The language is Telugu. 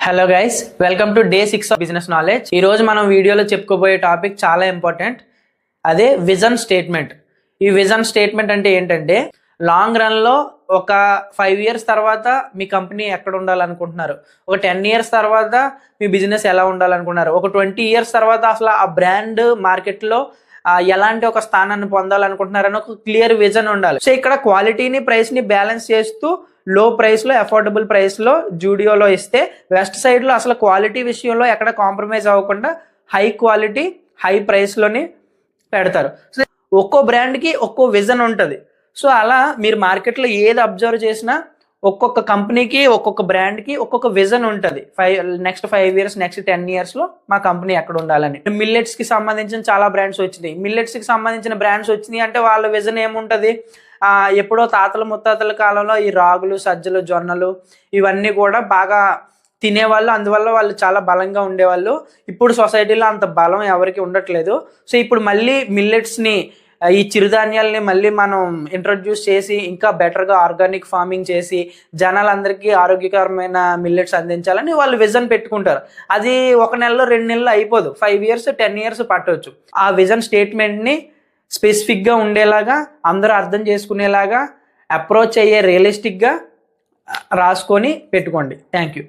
Hello guys, welcome to day 6 of business knowledge. ఈ రోజు మనం వీడియోలో చెప్పుకోబోయే టాపిక్ చాలా ఇంపార్టెంట్. అదే విజన్ స్టేట్మెంట్. ఈ విజన్ స్టేట్మెంట్ అంటే ఏంటంటే, లాంగ్ రన్లో ఒక 5 ఇయర్స్ తర్వాత మీ కంపెనీ ఎక్కడ ఉండాలనుకుంటున్నారు, ఒక 10 ఇయర్స్ తర్వాత మీ బిజినెస్ ఎలా ఉండాలనుకుంటున్నారు, ఒక 20 ఇయర్స్ తర్వాత అసలు ఆ బ్రాండ్ మార్కెట్లో ఎలాంటి ఒక స్థానాన్ని పొందాలనుకుంటున్నారని ఒక క్లియర్ విజన్ ఉండాలి. సో ఇక్కడ క్వాలిటీని ప్రైస్ని బ్యాలెన్స్ చేస్తూ లో ప్రైస్లో అఫోర్డబుల్ ప్రైస్లో జూడియోలో ఇస్తే, వెస్ట్ సైడ్లో అసలు క్వాలిటీ విషయంలో ఎక్కడ కాంప్రమైజ్ అవ్వకుండా హై క్వాలిటీ హై ప్రైస్లోని పెడతారు. సో ఒక్కో బ్రాండ్కి ఒక్కో విజన్ ఉంటుంది. సో అలా మీరు మార్కెట్లో ఏది అబ్జర్వ్ చేసినా ఒక్కొక్క కంపెనీకి ఒక్కొక్క బ్రాండ్కి ఒక్కొక్క విజన్ ఉంటుంది. నెక్స్ట్ 5 ఇయర్స్ నెక్స్ట్ 10 ఇయర్స్లో మా కంపెనీ ఎక్కడ ఉండాలని. మిల్లెట్స్కి సంబంధించిన చాలా బ్రాండ్స్ వచ్చినాయి. మిల్లెట్స్కి సంబంధించిన బ్రాండ్స్ వచ్చినాయి అంటే వాళ్ళ విజన్ ఏముంటుంది, ఎప్పుడో తాతల ముత్తాతల కాలంలో ఈ రాగులు సజ్జలు జొన్నలు ఇవన్నీ కూడా బాగా తినేవాళ్ళు, అందువల్ల వాళ్ళు చాలా బలంగా ఉండేవాళ్ళు. ఇప్పుడు సొసైటీలో అంత బలం ఎవరికి ఉండట్లేదు. సో ఇప్పుడు మళ్ళీ మిల్లెట్స్ని, ఈ చిరుధాన్యాలని మళ్ళీ మనం ఇంట్రొడ్యూస్ చేసి ఇంకా బెటర్గా ఆర్గానిక్ ఫార్మింగ్ చేసి జనాలందరికీ ఆరోగ్యకరమైన మిల్లెట్స్ అందించాలని వాళ్ళు విజన్ పెట్టుకుంటారు. అది 1 నెలలో 2 నెలలు అయిపోదు, 5 ఇయర్స్ 10 ఇయర్స్ పట్టవచ్చు. ఆ విజన్ స్టేట్మెంట్ని స్పెసిఫిక్గా ఉండేలాగా, అందరూ అర్థం చేసుకునేలాగా, అప్రోచ్ అయ్యే రియలిస్టిక్గా రాసుకొని పెట్టుకోండి. Thank you.